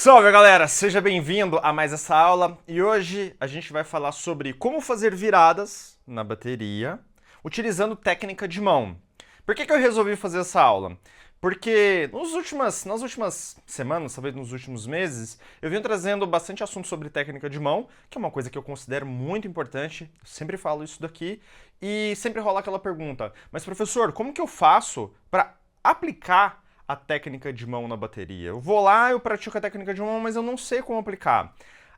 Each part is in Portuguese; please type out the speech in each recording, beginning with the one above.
Salve galera, seja bem-vindo a mais essa aula e hoje a gente vai falar sobre como fazer viradas na bateria utilizando técnica de mão. Por que eu resolvi fazer essa aula? Porque nas últimas semanas, talvez nos últimos meses, eu venho trazendo bastante assunto sobre técnica de mão, que é uma coisa que eu considero muito importante, eu sempre falo isso daqui, e sempre rola aquela pergunta, mas professor, como que eu faço para aplicar a técnica de mão na bateria? Eu vou lá, eu pratico a técnica de mão, mas eu não sei como aplicar.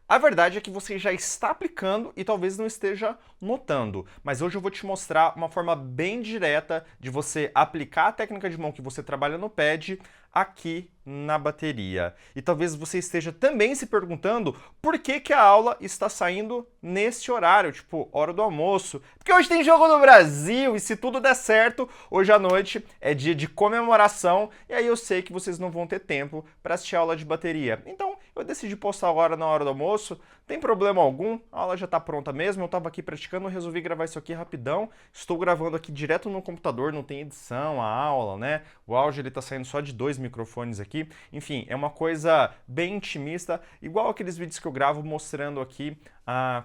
A verdade é que você já está aplicando e talvez não esteja notando, mas hoje eu vou te mostrar uma forma bem direta de você aplicar a técnica de mão que você trabalha no pad aqui na bateria. E talvez você esteja também se perguntando por que a aula está saindo neste horário, tipo, hora do almoço. Porque hoje tem jogo no Brasil e se tudo der certo, hoje à noite é dia de comemoração e aí eu sei que vocês não vão ter tempo para assistir a aula de bateria. Então, eu decidi postar agora na hora do almoço, tem problema algum, a aula já está pronta mesmo, eu estava aqui praticando, resolvi gravar isso aqui rapidão, estou gravando aqui direto no computador, não tem edição, a aula, né? O áudio ele está saindo só de 2 microfones aqui, enfim, é uma coisa bem intimista, igual aqueles vídeos que eu gravo mostrando aqui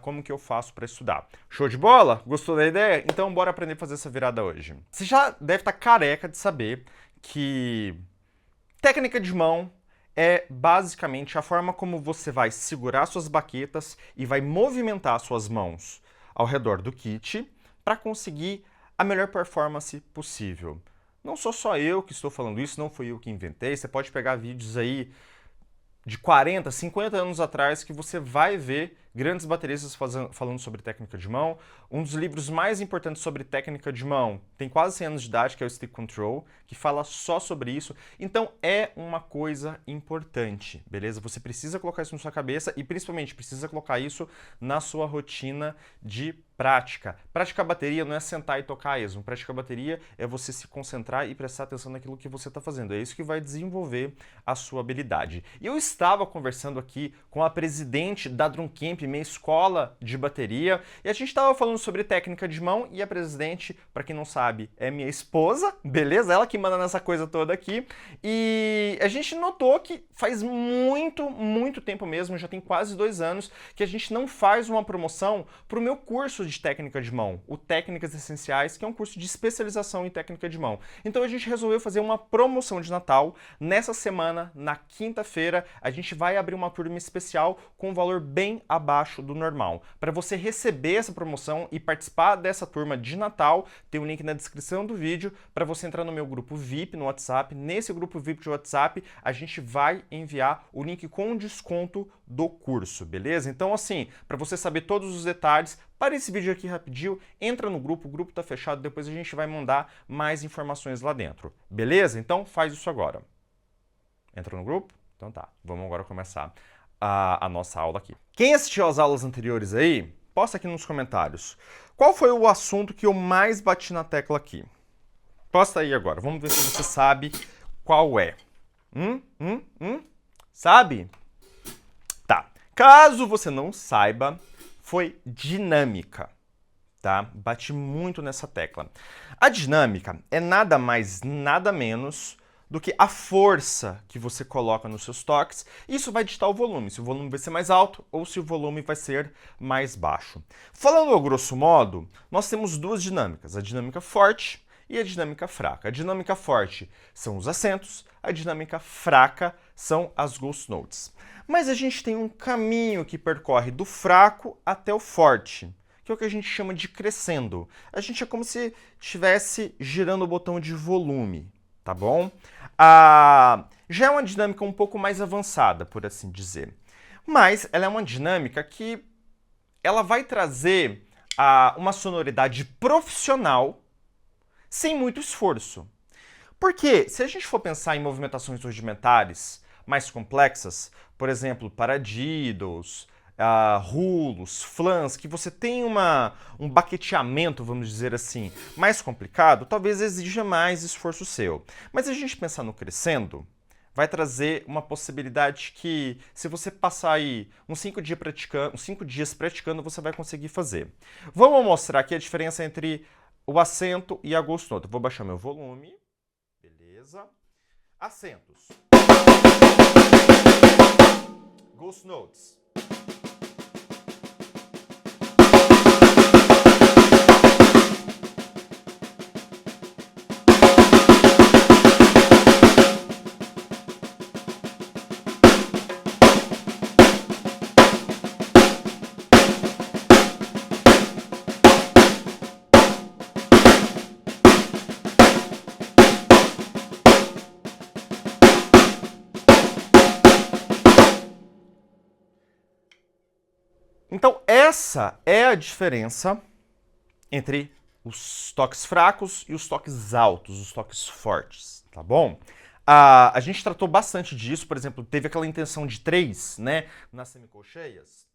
como que eu faço para estudar. Show de bola? Gostou da ideia? Então bora aprender a fazer essa virada hoje. Você já deve estar careca de saber que técnica de mão é basicamente a forma como você vai segurar suas baquetas e vai movimentar suas mãos ao redor do kit para conseguir a melhor performance possível. Não sou só eu que estou falando isso, não fui eu que inventei, você pode pegar vídeos aí de 40, 50 anos atrás que você vai ver grandes bateristas falando sobre técnica de mão. Um dos livros mais importantes sobre técnica de mão tem quase 100 anos de idade, que é o Stick Control, que fala só sobre isso. Então é uma coisa importante, beleza? Você precisa colocar isso na sua cabeça e principalmente precisa colocar isso na sua rotina de prática. Praticar bateria não é sentar e tocar a esmo. Praticar bateria é você se concentrar e prestar atenção naquilo que você está fazendo. É isso que vai desenvolver a sua habilidade. E eu estava conversando aqui com a presidente da Drum Camp, minha escola de bateria, e a gente estava falando sobre técnica de mão e a presidente, para quem não sabe, é minha esposa, beleza? Ela que manda nessa coisa toda aqui. E a gente notou que faz muito tempo mesmo, já tem quase 2 anos, que a gente não faz uma promoção para o meu curso de técnica de mão, o Técnicas Essenciais, que é um curso de especialização em técnica de mão. Então a gente resolveu fazer uma promoção de Natal. Nessa semana, na quinta-feira, a gente vai abrir uma turma especial com um valor bem abaixo do normal. Para você receber essa promoção e participar dessa turma de Natal, tem um link na descrição do vídeo para você entrar no meu grupo VIP no WhatsApp. Nesse grupo VIP de WhatsApp, a gente vai enviar o link com desconto do curso, beleza? Então assim, para você saber todos os detalhes, para esse vídeo aqui rapidinho, entra no grupo, o grupo tá fechado, depois a gente vai mandar mais informações lá dentro, beleza? Então faz isso agora. Entra no grupo? Então tá, vamos agora começar a nossa aula aqui. Quem assistiu às aulas anteriores aí, posta aqui nos comentários. Qual foi o assunto que eu mais bati na tecla aqui? Posta aí agora, vamos ver se você sabe qual é. Sabe? Tá. Caso você não saiba, foi dinâmica, tá? Bati muito nessa tecla. A dinâmica é nada mais, nada menos do que a força que você coloca nos seus toques. Isso vai ditar o volume, se o volume vai ser mais alto ou se o volume vai ser mais baixo. Falando a grosso modo, nós temos duas dinâmicas, a dinâmica forte e a dinâmica fraca. A dinâmica forte são os acentos, a dinâmica fraca são as ghost notes. Mas a gente tem um caminho que percorre do fraco até o forte, que é o que a gente chama de crescendo. A gente é como se estivesse girando o botão de volume, tá bom? Já é uma dinâmica um pouco mais avançada, por assim dizer. Mas ela é uma dinâmica que ela vai trazer uma sonoridade profissional sem muito esforço. Porque se a gente for pensar em movimentações rudimentares mais complexas, por exemplo, paradiddles, rulos, flans, que você tem um baqueteamento, vamos dizer assim, mais complicado, talvez exija mais esforço seu. Mas se a gente pensar no crescendo, vai trazer uma possibilidade que, se você passar aí uns 5 dias praticando, você vai conseguir fazer. Vamos mostrar aqui a diferença entre o acento e a ghost note. Eu vou baixar meu volume. Beleza. Acentos. Ghost Notes. Então, essa é a diferença entre os toques fracos e os toques altos, os toques fortes, tá bom? A gente tratou bastante disso, por exemplo, teve aquela intenção de 3, né, nas semicolcheias.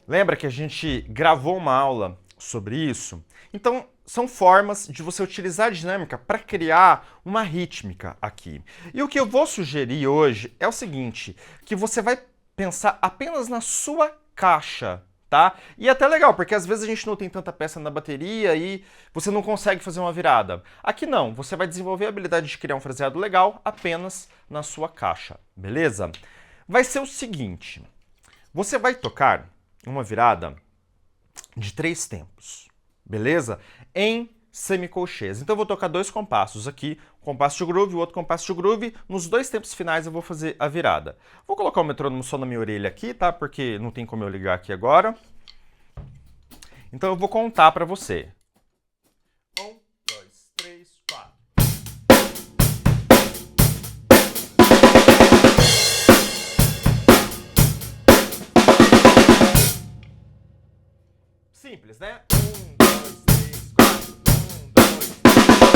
Lembra que a gente gravou uma aula sobre isso? Então, são formas de você utilizar a dinâmica para criar uma rítmica aqui. E o que eu vou sugerir hoje é o seguinte, que você vai pensar apenas na sua caixa, tá? E é até legal, porque às vezes a gente não tem tanta peça na bateria e você não consegue fazer uma virada. Aqui não, você vai desenvolver a habilidade de criar um fraseado legal apenas na sua caixa, beleza? Vai ser o seguinte, você vai tocar uma virada de 3 tempos, beleza? Em semicolcheias. Então eu vou tocar 2 compassos aqui, um compasso de groove e o outro compasso de groove. Nos 2 tempos finais eu vou fazer a virada. Vou colocar o metrônomo só na minha orelha aqui, tá? Porque não tem como eu ligar aqui agora. Então eu vou contar para você. 1, 2, 3, 4. Simples, né? 1, 2, 3, 4. 1, 2, 3.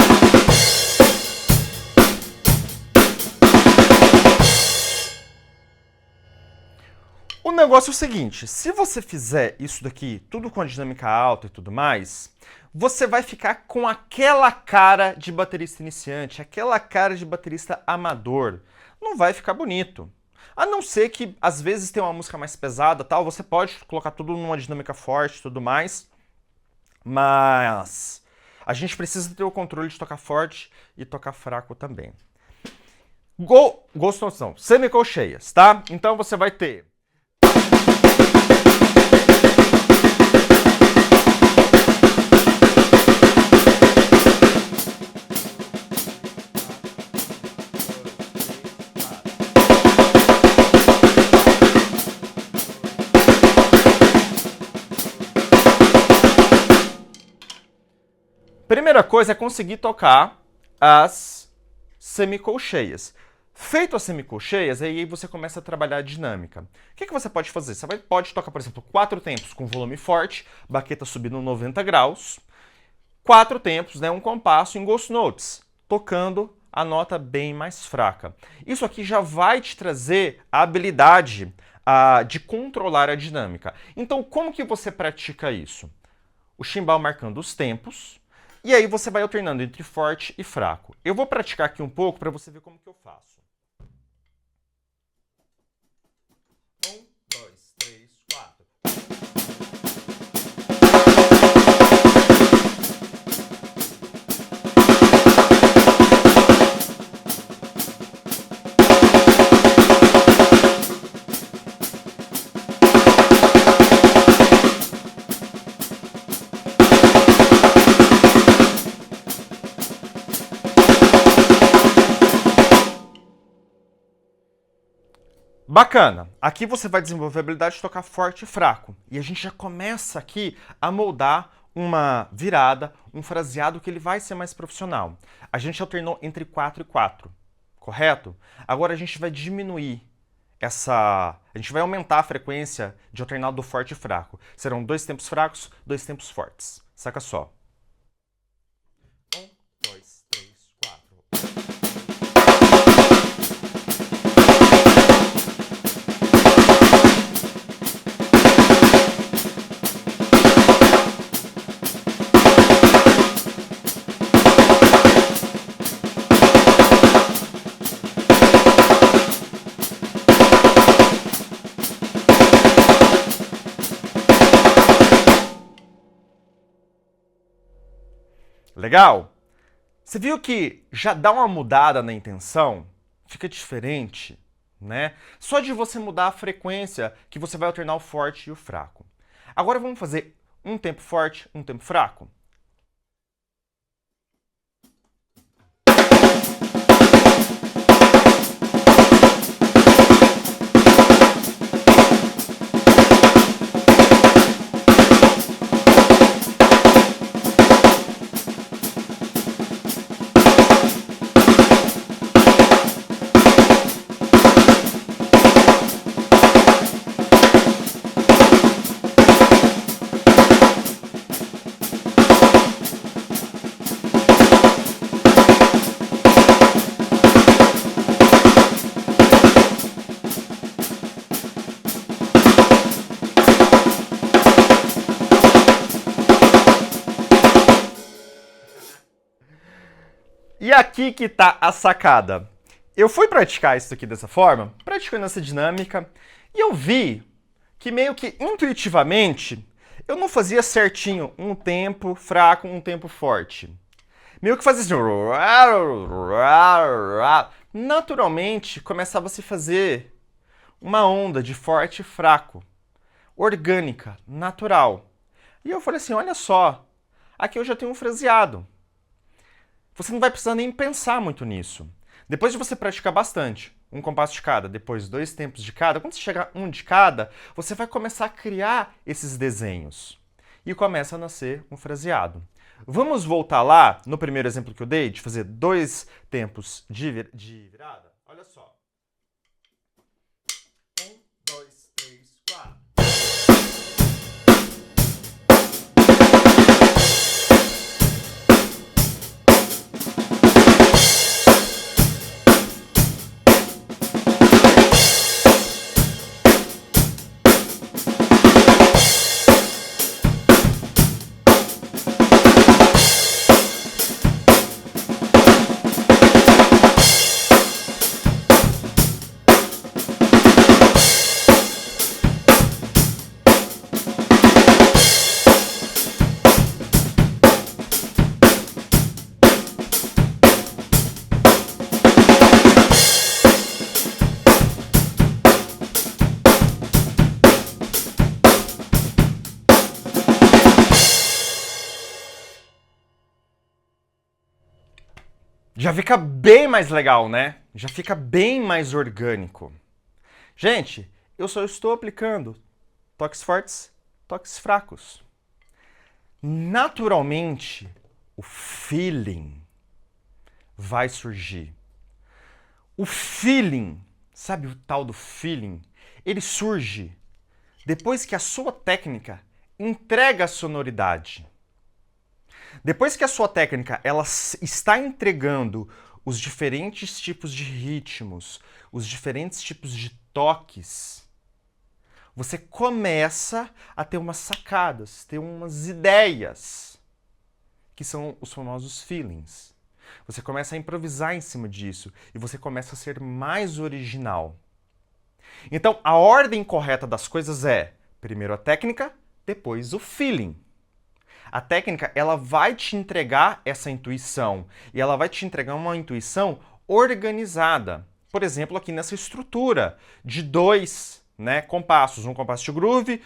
O negócio é o seguinte, se você fizer isso daqui, tudo com a dinâmica alta e tudo mais, você vai ficar com aquela cara de baterista iniciante, aquela cara de baterista amador. Não vai ficar bonito. A não ser que, às vezes, tem uma música mais pesada, tal, você pode colocar tudo numa dinâmica forte e tudo mais, mas a gente precisa ter o controle de tocar forte e tocar fraco também. Ghost Notes não, semicolcheias, tá? Então você vai ter... Primeira coisa é conseguir tocar as semicolcheias. Feito as semicolcheias, aí você começa a trabalhar a dinâmica. O que você pode fazer? Você pode tocar, por exemplo, 4 tempos com volume forte, baqueta subindo 90 graus, 4 tempos, né, um compasso em Ghost Notes, tocando a nota bem mais fraca. Isso aqui já vai te trazer a habilidade de controlar a dinâmica. Então, como que você pratica isso? O chimbal marcando os tempos, e aí você vai alternando entre forte e fraco. Eu vou praticar aqui um pouco para você ver como que eu faço. 1, 2, 3, 4. Bacana! Aqui você vai desenvolver a habilidade de tocar forte e fraco. E a gente já começa aqui a moldar uma virada, um fraseado que ele vai ser mais profissional. A gente alternou entre 4 e 4, correto? Agora a gente vai diminuir a gente vai aumentar a frequência de alternado do forte e fraco. Serão 2 tempos fracos, 2 tempos fortes. Saca só. 1, 2, 3, 4. Legal? Você viu que já dá uma mudada na intenção? Fica diferente, né? Só de você mudar a frequência que você vai alternar o forte e o fraco. Agora vamos fazer um tempo forte, um tempo fraco? E aqui que tá a sacada. Eu fui praticar isso aqui dessa forma, praticando essa dinâmica, e eu vi que meio que intuitivamente eu não fazia certinho um tempo fraco, um tempo forte. Meio que fazia assim. Naturalmente começava a se fazer uma onda de forte e fraco, orgânica, natural. E eu falei assim: olha só, aqui eu já tenho um fraseado. Você não vai precisar nem pensar muito nisso. Depois de você praticar bastante, um compasso de cada, depois 2 tempos de cada, quando você chegar um de cada, você vai começar a criar esses desenhos. E começa a nascer um fraseado. Vamos voltar lá no primeiro exemplo que eu dei, de fazer 2 tempos de virada? Olha só. 1, 2, 3, 4. Já fica bem mais legal, né? Já fica bem mais orgânico. Gente, eu só estou aplicando toques fortes, toques fracos. Naturalmente, o feeling vai surgir. O feeling, sabe o tal do feeling? Ele surge depois que a sua técnica entrega a sonoridade. Depois que a sua técnica ela está entregando os diferentes tipos de ritmos, os diferentes tipos de toques, você começa a ter umas sacadas, ter umas ideias, que são os famosos feelings. Você começa a improvisar em cima disso e você começa a ser mais original. Então, a ordem correta das coisas é primeiro a técnica, depois o feeling. A técnica, ela vai te entregar essa intuição e ela vai te entregar uma intuição organizada. Por exemplo, aqui nessa estrutura de 2, né, compassos, um compasso de groove,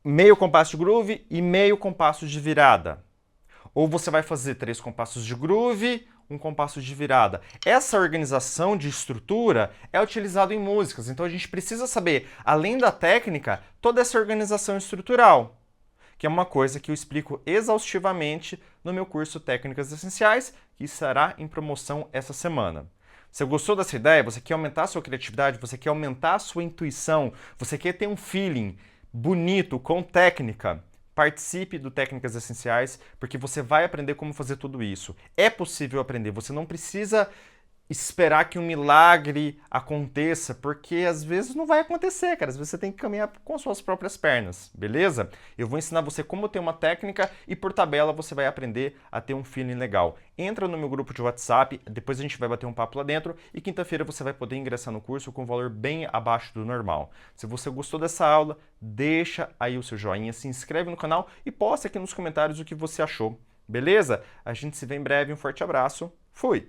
meio compasso de groove e meio compasso de virada. Ou você vai fazer 3 compassos de groove, um compasso de virada. Essa organização de estrutura é utilizada em músicas, então a gente precisa saber, além da técnica, toda essa organização estrutural, que é uma coisa que eu explico exaustivamente no meu curso Técnicas Essenciais, que estará em promoção essa semana. Você gostou dessa ideia? Você quer aumentar a sua criatividade? Você quer aumentar a sua intuição? Você quer ter um feeling bonito, com técnica? Participe do Técnicas Essenciais, porque você vai aprender como fazer tudo isso. É possível aprender, você não precisa esperar que um milagre aconteça, porque às vezes não vai acontecer, cara. Às vezes você tem que caminhar com suas próprias pernas, beleza? Eu vou ensinar você como ter uma técnica e por tabela você vai aprender a ter um feeling legal. Entra no meu grupo de WhatsApp, depois a gente vai bater um papo lá dentro e quinta-feira você vai poder ingressar no curso com um valor bem abaixo do normal. Se você gostou dessa aula, deixa aí o seu joinha, se inscreve no canal e posta aqui nos comentários o que você achou. Beleza? A gente se vê em breve, um forte abraço, fui!